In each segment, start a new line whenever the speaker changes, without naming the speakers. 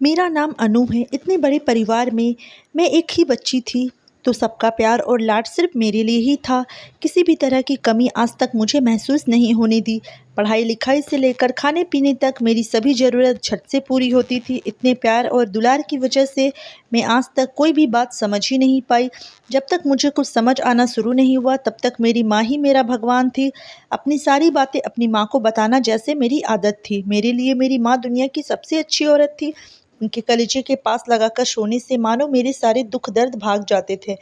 मेरा नाम अनु है। इतने बड़े परिवार में मैं एक ही बच्ची थी, तो सबका प्यार और लाड सिर्फ मेरे लिए ही था। किसी भी तरह की कमी आज तक मुझे महसूस नहीं होने दी। पढ़ाई लिखाई से लेकर खाने पीने तक मेरी सभी ज़रूरत झट से पूरी होती थी। इतने प्यार और दुलार की वजह से मैं आज तक कोई भी बात समझ ही नहीं पाई। जब तक मुझे कुछ समझ आना शुरू नहीं हुआ, तब तक मेरी माँ ही मेरा भगवान थी। अपनी सारी बातें अपनी माँ को बताना जैसे मेरी आदत थी। मेरे लिए मेरी माँ दुनिया की सबसे अच्छी औरत थी। उनके कलेजे के पास लगाकर सोने से मानो मेरे सारे दुख दर्द भाग जाते थे।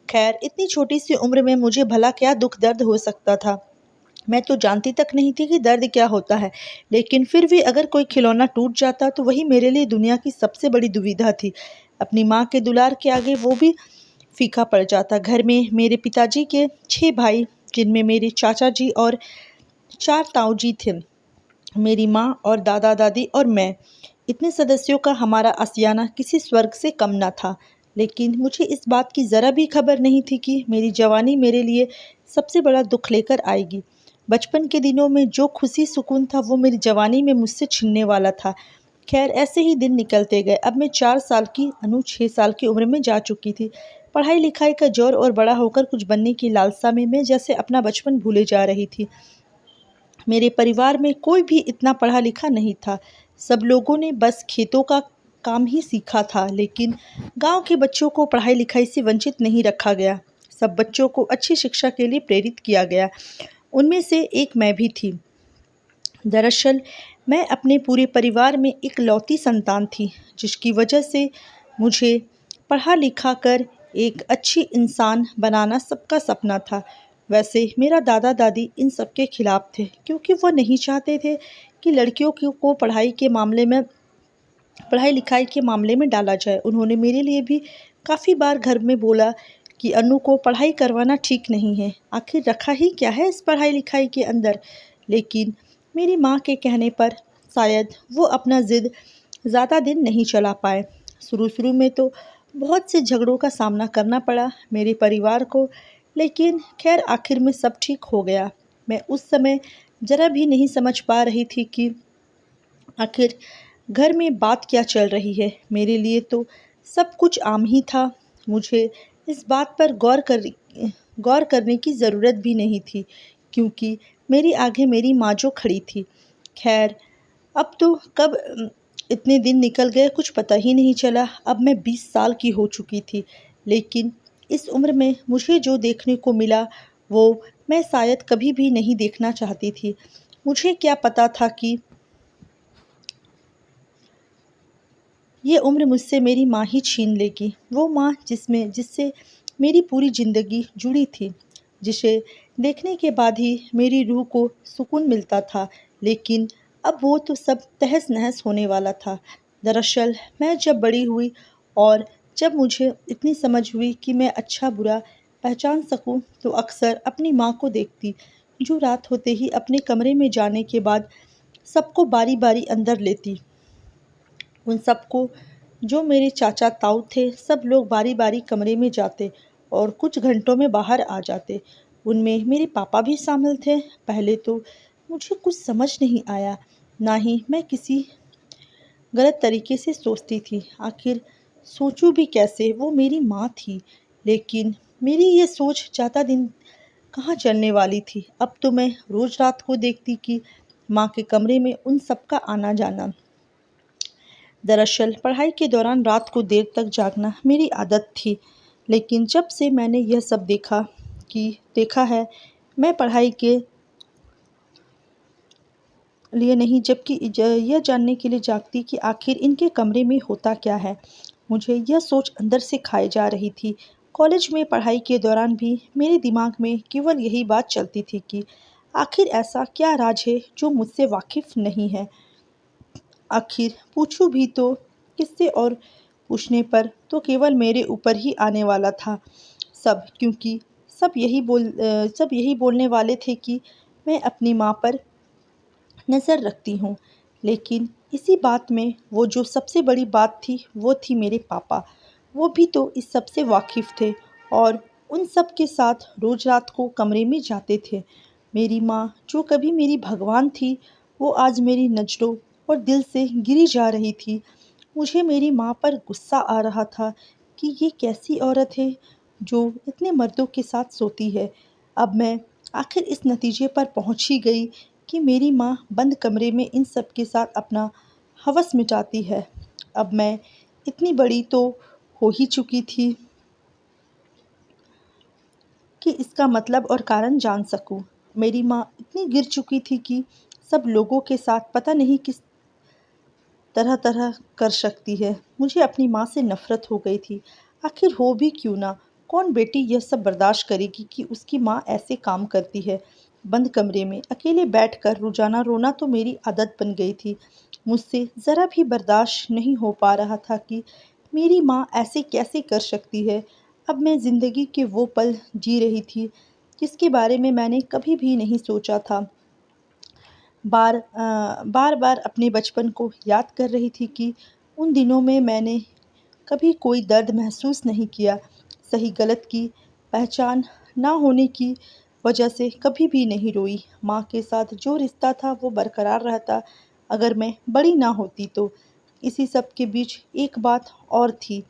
खैर, इतनी छोटी सी उम्र में मुझे भला क्या दुख दर्द हो सकता था। मैं तो जानती तक नहीं थी कि दर्द क्या होता है, लेकिन फिर भी अगर कोई खिलौना टूट जाता तो वही मेरे लिए दुनिया की सबसे बड़ी दुविधा थी। अपनी माँ के दुलार के आगे वो भी फीका पड़ जाता। घर में मेरे पिताजी के 6 भाई, जिनमें मेरे चाचा जी और 4 ताऊ जी थे, मेरी माँ और दादा दादी और मैं। इतने सदस्यों का हमारा आशियाना किसी स्वर्ग से कम न था। लेकिन मुझे इस बात की ज़रा भी खबर नहीं थी कि मेरी जवानी मेरे लिए सबसे बड़ा दुख लेकर आएगी। बचपन के दिनों में जो खुशी सुकून था, वो मेरी जवानी में मुझसे छिनने वाला था। खैर, ऐसे ही दिन निकलते गए। अब मैं 4 साल की, अनु 6 साल की उम्र में जा चुकी थी। पढ़ाई लिखाई का जोर और बड़ा होकर कुछ बनने की लालसा में मैं जैसे अपना बचपन भूले जा रही थी। मेरे परिवार में कोई भी इतना पढ़ा लिखा नहीं था। सब लोगों ने बस खेतों का काम ही सीखा था, लेकिन गांव के बच्चों को पढ़ाई लिखाई से वंचित नहीं रखा गया। सब बच्चों को अच्छी शिक्षा के लिए प्रेरित किया गया। उनमें से एक मैं भी थी। दरअसल मैं अपने पूरे परिवार में इकलौती संतान थी, जिसकी वजह से मुझे पढ़ा लिखा कर एक अच्छी इंसान बनाना सबका सपना था। वैसे मेरा दादा दादी इन सब के खिलाफ थे, क्योंकि वो नहीं चाहते थे कि लड़कियों को पढ़ाई लिखाई के मामले में डाला जाए। उन्होंने मेरे लिए भी काफ़ी बार घर में बोला कि अनु को पढ़ाई करवाना ठीक नहीं है, आखिर रखा ही क्या है इस पढ़ाई लिखाई के अंदर। लेकिन मेरी माँ के कहने पर शायद वो अपना ज़िद ज़्यादा दिन नहीं चला पाए। शुरू-शुरू में तो बहुत से झगड़ों का सामना करना पड़ा मेरे परिवार को, लेकिन खैर आखिर में सब ठीक हो गया। मैं उस समय ज़रा भी नहीं समझ पा रही थी कि आखिर घर में बात क्या चल रही है। मेरे लिए तो सब कुछ आम ही था। मुझे इस बात पर गौर करने की ज़रूरत भी नहीं थी, क्योंकि मेरी आगे मेरी माँ जो खड़ी थी। खैर, अब तो कब इतने दिन निकल गए कुछ पता ही नहीं चला। अब मैं 20 साल की हो चुकी थी, लेकिन इस उम्र में मुझे जो देखने को मिला वो मैं शायद कभी भी नहीं देखना चाहती थी। मुझे क्या पता था कि ये उम्र मुझसे मेरी माँ ही छीन लेगी। वो माँ जिससे मेरी पूरी ज़िंदगी जुड़ी थी, जिसे देखने के बाद ही मेरी रूह को सुकून मिलता था। लेकिन अब वो तो सब तहस-नहस होने वाला था। दरअसल मैं जब बड़ी हुई और जब मुझे इतनी समझ हुई कि मैं अच्छा-बुरा पहचान सकूं, तो अक्सर अपनी माँ को देखती, जो रात होते ही अपने कमरे में जाने के बाद सबको बारी-बारी अंदर लेती। उन सबको, जो मेरे चाचा ताऊ थे, सब लोग बारी-बारी कमरे में जाते और कुछ घंटों में बाहर आ जाते। उनमें मेरे पापा भी शामिल थे। पहले तो मुझे कुछ समझ नहीं आया, ना ही मैं किसी गलत तरीके से सोचती थी। आखिर सोचूं भी कैसे, वो मेरी माँ थी। लेकिन मेरी ये सोच ज़्यादा दिन कहाँ चलने वाली थी। अब तो मैं रोज़ रात को देखती कि माँ के कमरे में उन सबका आना जाना। दरअसल पढ़ाई के दौरान रात को देर तक जागना मेरी आदत थी, लेकिन जब से मैंने यह सब देखा है, मैं पढ़ाई के लिए नहीं, जबकि यह जानने के लिए जागती कि आखिर इनके कमरे में होता क्या है। मुझे यह सोच अंदर से खाए जा रही थी। कॉलेज में पढ़ाई के दौरान भी मेरे दिमाग में केवल यही बात चलती थी कि आखिर ऐसा क्या राज है जो मुझसे वाकिफ़ नहीं है। आखिर पूछूं भी तो किससे, और पूछने पर तो केवल मेरे ऊपर ही आने वाला था सब, क्योंकि सब यही बोलने वाले थे कि मैं अपनी माँ पर नज़र रखती हूँ। लेकिन इसी बात में वो जो सबसे बड़ी बात थी, वो थी मेरे पापा। वो भी तो इस सब से वाकिफ़ थे और उन सब के साथ रोज़ रात को कमरे में जाते थे। मेरी माँ, जो कभी मेरी भगवान थी, वो आज मेरी नज़रों और दिल से गिरी जा रही थी। मुझे मेरी माँ पर गुस्सा आ रहा था कि ये कैसी औरत है जो इतने मर्दों के साथ सोती है। अब मैं आखिर इस नतीजे पर पहुँच ही गई कि मेरी माँ बंद कमरे में इन सब के साथ अपना हवस मिटाती है। अब मैं इतनी बड़ी तो हो ही चुकी थी कि इसका मतलब और कारण जान सकूं। मेरी माँ इतनी गिर चुकी थी कि सब लोगों के साथ पता नहीं किस तरह तरह कर सकती है। मुझे अपनी माँ से नफरत हो गई थी। आखिर हो भी क्यों ना, कौन बेटी यह सब बर्दाश्त करेगी कि उसकी माँ ऐसे काम करती है। बंद कमरे में अकेले बैठकर रोजाना रोना तो मेरी आदत बन गई थी। मुझसे ज़रा भी बर्दाश्त नहीं हो पा रहा था कि मेरी माँ ऐसे कैसे कर सकती है। अब मैं ज़िंदगी के वो पल जी रही थी जिसके बारे में मैंने कभी भी नहीं सोचा था। बार बार अपने बचपन को याद कर रही थी कि उन दिनों में मैंने कभी कोई दर्द महसूस नहीं किया। सही गलत की पहचान ना होने की वजह से कभी भी नहीं रोई। माँ के साथ जो रिश्ता था वो बरकरार रहता अगर मैं बड़ी ना होती तो। इसी सब के बीच एक बात और थी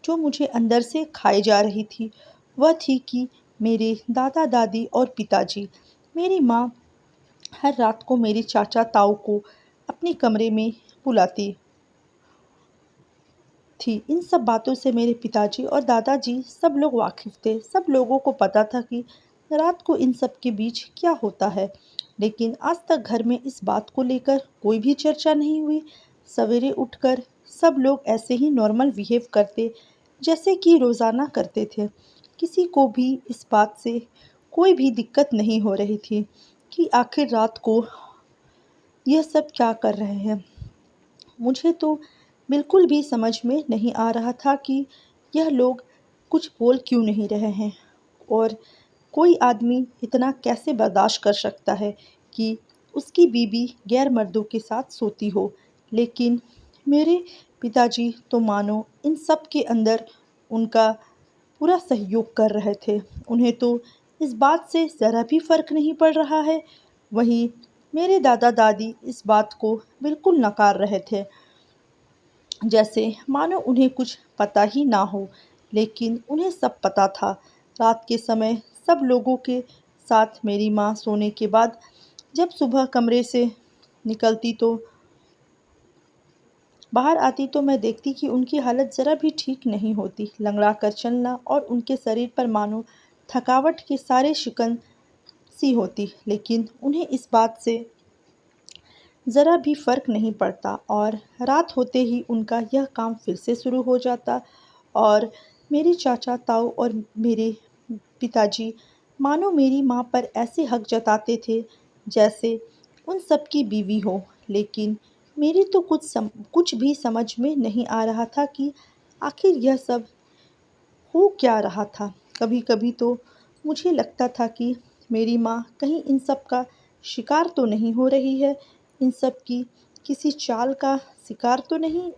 जो मुझे अंदर से खाई जा रही थी। वह थी कि मेरे दादा दादी और पिताजी मेरी माँ हर रात को मेरे चाचा ताऊ को अपने कमरे में बुलाती थी। इन सब बातों से मेरे पिताजी और दादाजी सब लोग वाकिफ थे। सब लोगों को पता था कि रात को इन सब के बीच क्या होता है। लेकिन आज तक घर में इस बात को लेकर कोई भी चर्चा नहीं हुई। सवेरे उठकर सब लोग ऐसे ही नॉर्मल बिहेव करते जैसे कि रोज़ाना करते थे। किसी को भी इस बात से कोई भी दिक्कत नहीं हो रही थी कि आखिर रात को यह सब क्या कर रहे हैं। मुझे तो बिल्कुल भी समझ में नहीं आ रहा था कि यह लोग कुछ बोल क्यों नहीं रहे हैं और कोई आदमी इतना कैसे बर्दाश्त कर सकता है कि उसकी बीवी गैर मर्दों के साथ सोती हो। लेकिन मेरे पिताजी तो मानो इन सब के अंदर उनका पूरा सहयोग कर रहे थे। उन्हें तो इस बात से ज़रा भी फ़र्क नहीं पड़ रहा है। वहीं मेरे दादा दादी इस बात को बिल्कुल नकार रहे थे, जैसे मानो उन्हें कुछ पता ही ना हो। लेकिन उन्हें सब पता था। रात के समय सब लोगों के साथ मेरी माँ सोने के बाद जब सुबह कमरे से निकलती तो बाहर आती तो मैं देखती कि उनकी हालत ज़रा भी ठीक नहीं होती। लंगड़ा कर चलना और उनके शरीर पर मानो थकावट के सारे शिकन सी होती। लेकिन उन्हें इस बात से ज़रा भी फ़र्क नहीं पड़ता और रात होते ही उनका यह काम फिर से शुरू हो जाता। और मेरे चाचा ताऊ और मेरे पिताजी मानो मेरी माँ पर ऐसे हक जताते थे जैसे उन सब की बीवी हो। लेकिन मेरी तो कुछ भी समझ में नहीं आ रहा था कि आखिर यह सब हो क्या रहा था। कभी कभी तो मुझे लगता था कि मेरी माँ कहीं इन सब का शिकार तो नहीं हो रही है, इन सब की किसी चाल का शिकार तो नहीं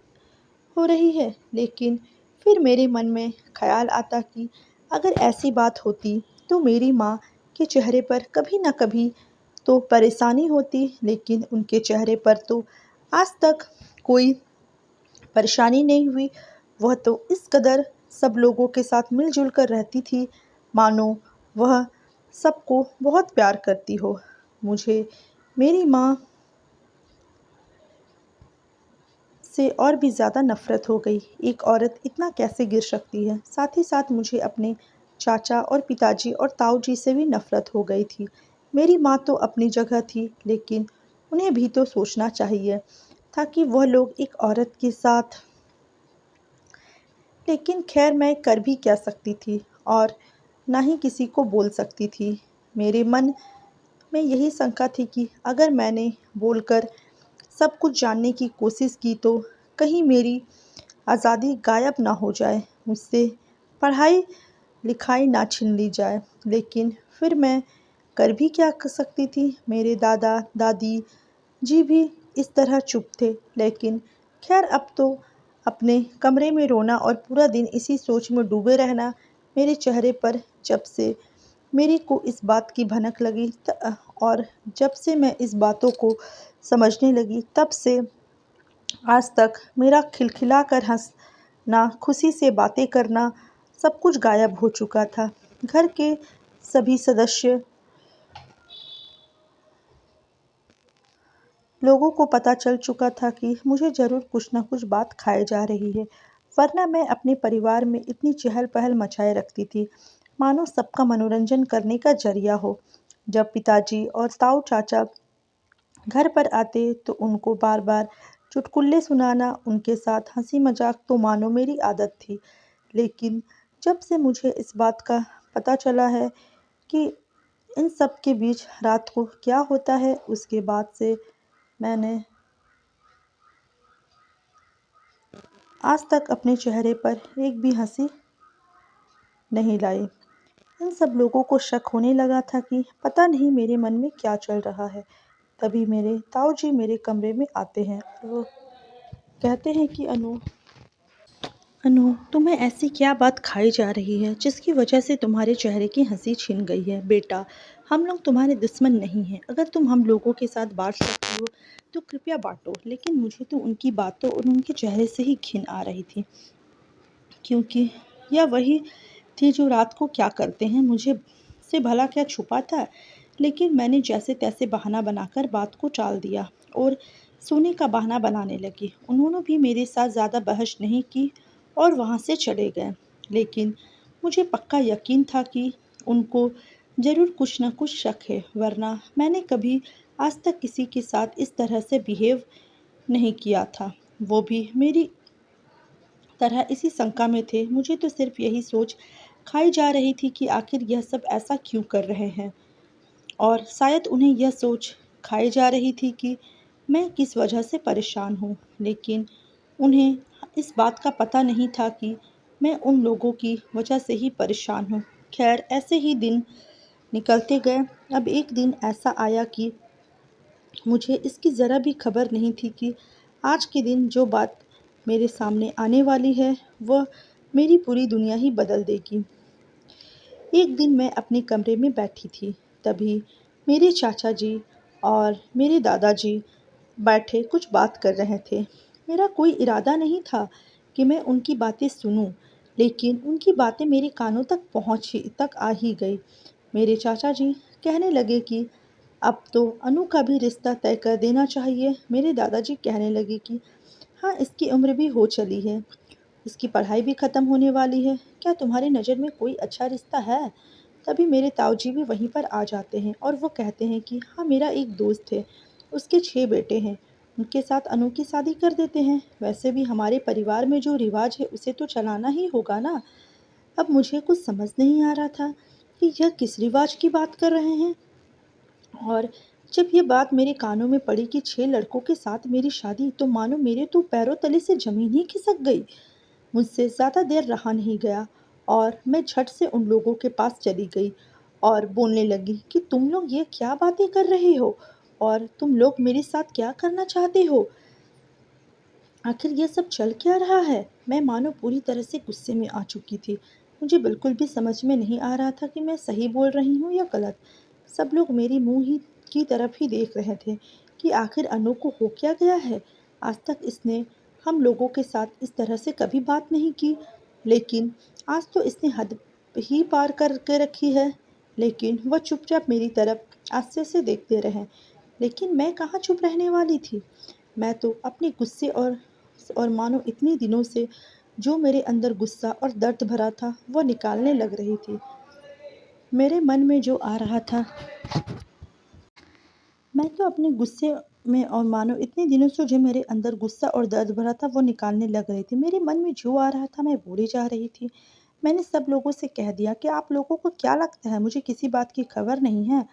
हो रही है। लेकिन फिर मेरे मन में ख्याल आता कि अगर ऐसी बात होती तो मेरी माँ के चेहरे पर कभी ना कभी तो परेशानी होती। लेकिन उनके चेहरे पर तो आज तक कोई परेशानी नहीं हुई। वह तो इस कदर सब लोगों के साथ मिलजुल कर रहती थी मानो वह सबको बहुत प्यार करती हो। मुझे मेरी माँ से और भी ज़्यादा नफ़रत हो गई। एक औरत इतना कैसे गिर सकती है। साथ ही साथ मुझे अपने चाचा और पिताजी और ताऊ जी से भी नफ़रत हो गई थी। मेरी माँ तो अपनी जगह थी, लेकिन उन्हें भी तो सोचना चाहिए था कि वह लोग एक औरत के साथ। लेकिन खैर मैं कर भी क्या सकती थी और ना ही किसी को बोल सकती थी। मेरे मन में यही शंका थी कि अगर मैंने बोलकर सब कुछ जानने की कोशिश की तो कहीं मेरी आज़ादी गायब ना हो जाए, मुझसे पढ़ाई लिखाई ना छीन ली जाए। लेकिन फिर मैं कर भी क्या कर सकती थी। मेरे दादा दादी जी भी इस तरह चुप थे। लेकिन खैर अब तो अपने कमरे में रोना और पूरा दिन इसी सोच में डूबे रहना। मेरे चेहरे पर जब से मेरे को इस बात की भनक लगी और जब से मैं इस बातों को समझने लगी तब से आज तक मेरा खिलखिलाकर हंसना, खुशी से बातें करना, सब कुछ गायब हो चुका था। घर के सभी सदस्य लोगों को पता चल चुका था कि मुझे ज़रूर कुछ न कुछ बात खाए जा रही है, वरना मैं अपने परिवार में इतनी चहल-पहल मचाए रखती थी, मानो सबका मनोरंजन करने का ज़रिया हो। जब पिताजी और ताऊ चाचा घर पर आते तो उनको बार-बार चुटकुले सुनाना, उनके साथ हँसी-मज़ाक तो मानो मेरी आदत थी। लेकिन जब से मुझे इस बात का पता चला है कि इन सब के बीच रात को क्या होता है, उसके बाद से मैंने आज तक अपने चेहरे पर एक भी हंसी नहीं लाई। इन सब लोगों को शक होने लगा था कि पता नहीं मेरे मन में क्या चल रहा है। तभी मेरे ताऊ जी मेरे कमरे में आते हैं और वो कहते हैं कि अनु, तुम्हें ऐसी क्या बात खाई जा रही है जिसकी वजह से तुम्हारे चेहरे की हंसी छिन गई है? बेटा, हम लोग तुम्हारे दुश्मन नहीं हैं। अगर तुम हम लोगों के साथ बाँट सकती हो तो कृपया बाँटो। लेकिन मुझे तो उनकी बातों और उनके चेहरे से ही घिन आ रही थी, क्योंकि यह वही थी जो रात को क्या करते हैं, मुझे से भला क्या छुपा था। लेकिन मैंने जैसे तैसे बहाना बनाकर बात को टाल दिया और सोने का बहाना बनाने लगी। उन्होंने भी मेरे साथ ज़्यादा बहस नहीं की और वहाँ से चले गए। लेकिन मुझे पक्का यकीन था कि उनको ज़रूर कुछ न कुछ शक है, वरना मैंने कभी आज तक किसी के साथ इस तरह से बिहेव नहीं किया था। वो भी मेरी तरह इसी शंका में थे। मुझे तो सिर्फ यही सोच खाई जा रही थी कि आखिर यह सब ऐसा क्यों कर रहे हैं, और शायद उन्हें यह सोच खाई जा रही थी कि मैं किस वजह से परेशान हूँ। लेकिन उन्हें इस बात का पता नहीं था कि मैं उन लोगों की वजह से ही परेशान हूँ। खैर, ऐसे ही दिन निकलते गए। अब एक दिन ऐसा आया कि मुझे इसकी ज़रा भी खबर नहीं थी कि आज के दिन जो बात मेरे सामने आने वाली है, वह मेरी पूरी दुनिया ही बदल देगी। एक दिन मैं अपने कमरे में बैठी थी, तभी मेरे चाचा जी और मेरे दादाजी बैठे कुछ बात कर रहे थे। मेरा कोई इरादा नहीं था कि मैं उनकी बातें सुनूं, लेकिन उनकी बातें मेरे कानों तक आ ही गई। मेरे चाचा जी कहने लगे कि अब तो अनु का भी रिश्ता तय कर देना चाहिए। मेरे दादाजी कहने लगे कि हाँ, इसकी उम्र भी हो चली है, इसकी पढ़ाई भी ख़त्म होने वाली है, क्या तुम्हारी नज़र में कोई अच्छा रिश्ता है? तभी मेरे ताऊजी भी वहीं पर आ जाते हैं और वो कहते हैं कि हाँ, मेरा एक दोस्त है, उसके 6 बेटे हैं, उनके साथ अनु की शादी कर देते हैं। वैसे भी हमारे परिवार में जो रिवाज है उसे तो चलाना ही होगा ना। अब मुझे कुछ समझ नहीं आ रहा था कि यह किस रिवाज की बात कर रहे हैं, और जब ये बात मेरे कानों में पड़ी कि 6 लड़कों के साथ मेरी शादी, तो मानो मेरे तो पैरों तले से ज़मीन ही खिसक गई। मुझसे ज़्यादा देर रहा नहीं गया और मैं झट से उन लोगों के पास चली गई और बोलने लगी कि तुम लोग ये क्या बातें कर रहे हो और तुम लोग मेरे साथ क्या करना चाहते हो? आखिर ये सब चल क्या रहा है? मैं मानो पूरी तरह से गुस्से में आ चुकी थी। मुझे बिल्कुल भी समझ में नहीं आ रहा था कि मैं सही बोल रही हूँ या गलत। सब लोग मेरी मुँह ही की तरफ ही देख रहे थे कि आखिर अनु को हो क्या गया है? आज तक इसने हम लोगों के साथ इस तरह से कभी बात नहीं की, लेकिन आज तो इसने हद ही पार कर के रखी है। लेकिन वह चुपचाप मेरी तरफ आश्चर्य से देखते रहे। लेकिन मैं कहाँ चुप रहने वाली थी। मैं तो अपने गुस्से और मानो इतने दिनों से जो मेरे अंदर गुस्सा और दर्द भरा था, वो निकालने लग रही थी। मेरे मन में जो आ रहा था, मैं तो अपने गुस्से में और मानो इतने दिनों से जो मेरे अंदर गुस्सा और दर्द भरा था, वो निकालने लग रही थी। मेरे मन में जो आ रहा था, मैं बोली जा रही थी। मैंने सब लोगों से कह दिया कि आप लोगों को क्या लगता है, मुझे किसी बात की खबर नहीं है।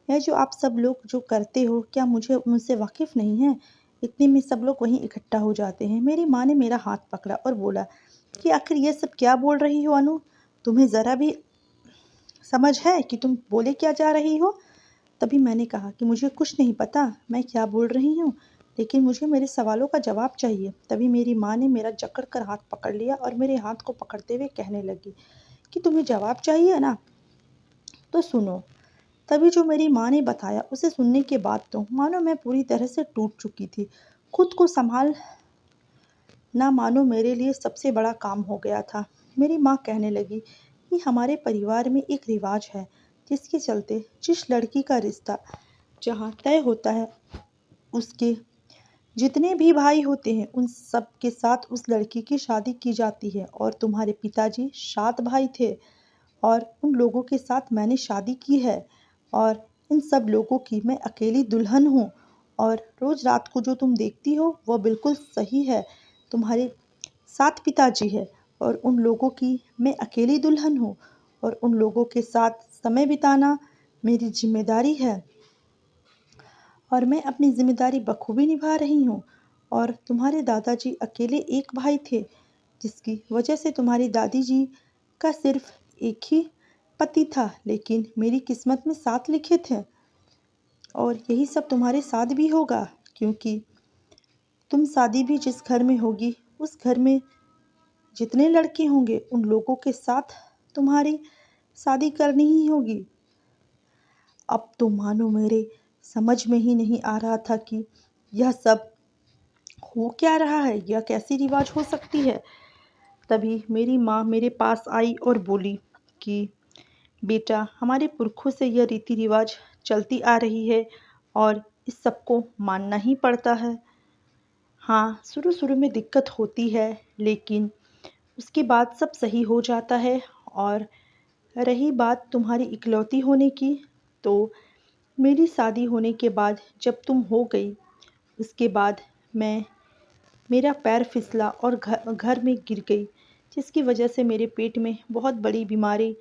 यह जो आप सब लोग जो करते हो, क्या मुझे मुझसे वाकिफ़ नहीं है? इतने में सब लोग वहीं इकट्ठा हो जाते हैं। मेरी माँ ने मेरा हाथ पकड़ा और बोला कि आखिर ये सब क्या बोल रही हो अनु? तुम्हें ज़रा भी समझ है कि तुम बोले क्या जा रही हो? तभी मैंने कहा कि मुझे कुछ नहीं पता मैं क्या बोल रही हूँ, लेकिन मुझे मेरे सवालों का जवाब चाहिए। तभी मेरी माँ ने मेरा जकड़ कर हाथ पकड़ लिया और मेरे हाथ को पकड़ते हुए कहने लगी कि तुम्हें जवाब चाहिए ना? तो सुनो। तभी जो मेरी माँ ने बताया उसे सुनने के बाद तो मानो मैं पूरी तरह से टूट चुकी थी। खुद को संभाल ना मानो मेरे लिए सबसे बड़ा काम हो गया था। मेरी माँ कहने लगी कि हमारे परिवार में एक रिवाज है जिसके चलते जिस लड़की का रिश्ता जहाँ तय होता है उसके जितने भी भाई होते हैं उन सब के साथ उस लड़की की शादी की जाती है। और तुम्हारे पिताजी 7 भाई थे और उन लोगों के साथ मैंने शादी की है और इन सब लोगों की मैं अकेली दुल्हन हूँ। और रोज़ रात को जो तुम देखती हो वह बिल्कुल सही है। तुम्हारे 7 पिताजी है और उन लोगों की मैं अकेली दुल्हन हूँ और उन लोगों के साथ समय बिताना मेरी जिम्मेदारी है और मैं अपनी जिम्मेदारी बखूबी निभा रही हूँ। और तुम्हारे दादाजी अकेले एक भाई थे जिसकी वजह से तुम्हारी दादी जी का सिर्फ एक ही पति था, लेकिन मेरी किस्मत में 7 लिखे थे। और यही सब तुम्हारे साथ भी होगा क्योंकि तुम शादी भी जिस घर में होगी उस घर में जितने लड़के होंगे उन लोगों के साथ तुम्हारी शादी करनी ही होगी। अब तो मानो मेरे समझ में ही नहीं आ रहा था कि यह सब हो क्या रहा है, यह कैसी रिवाज हो सकती है। तभी मेरी माँ मेरे पास आई और बोली कि बेटा, हमारे पुरखों से यह रीति रिवाज चलती आ रही है और इस सबको मानना ही पड़ता है। हाँ, शुरू शुरू में दिक्कत होती है लेकिन उसके बाद सब सही हो जाता है। और रही बात तुम्हारी इकलौती होने की, तो मेरी शादी होने के बाद जब तुम हो गई उसके बाद मैं मेरा पैर फिसला और घर में गिर गई जिसकी वजह से मेरे पेट में बहुत बड़ी बीमारी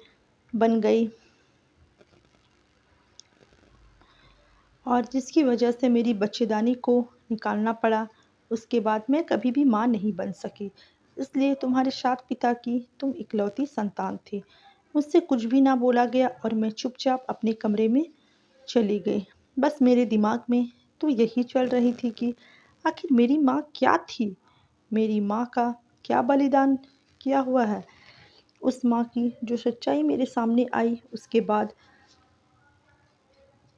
बन गई और जिसकी वजह से मेरी बच्चेदानी को निकालना पड़ा। उसके बाद मैं कभी भी माँ नहीं बन सकी। इसलिए तुम्हारे 7 पिता की तुम इकलौती संतान थी। मुझसे कुछ भी ना बोला गया और मैं चुपचाप अपने कमरे में चली गई। बस मेरे दिमाग में तो यही चल रही थी कि आखिर मेरी माँ क्या थी, मेरी माँ का क्या बलिदान किया हुआ है। उस माँ की जो सच्चाई मेरे सामने आई उसके बाद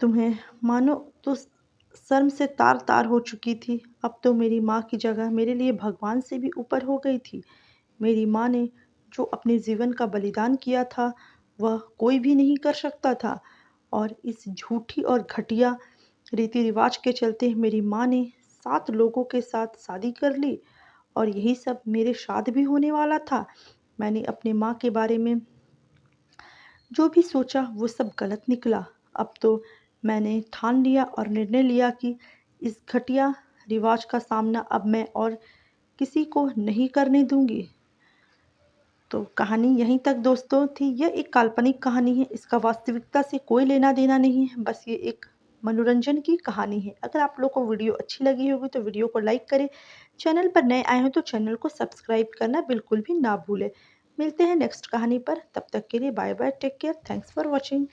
तुम्हें मानो तो शर्म से तार तार हो चुकी थी। अब तो मेरी माँ की जगह मेरे लिए भगवान से भी ऊपर हो गई थी। मेरी माँ ने जो अपने जीवन का बलिदान किया था वह कोई भी नहीं कर सकता था। और इस झूठी और घटिया रीति रिवाज के चलते मेरी माँ ने 7 लोगों के साथ शादी कर ली और यही सब मेरे साथ भी होने वाला था। मैंने अपने माँ के बारे में जो भी सोचा वो सब गलत निकला। अब तो मैंने ठान लिया और निर्णय लिया कि इस घटिया रिवाज का सामना अब मैं और किसी को नहीं करने दूंगी। तो कहानी यहीं तक दोस्तों थी। यह एक काल्पनिक कहानी है, इसका वास्तविकता से कोई लेना देना नहीं है, बस ये एक मनोरंजन की कहानी है। अगर आप लोग को वीडियो अच्छी लगी होगी तो वीडियो को लाइक करें, चैनल पर नए आए हो तो चैनल को सब्सक्राइब करना बिल्कुल भी ना भूलें। मिलते हैं नेक्स्ट कहानी पर, तब तक के लिए bye bye, take care, thanks for watching.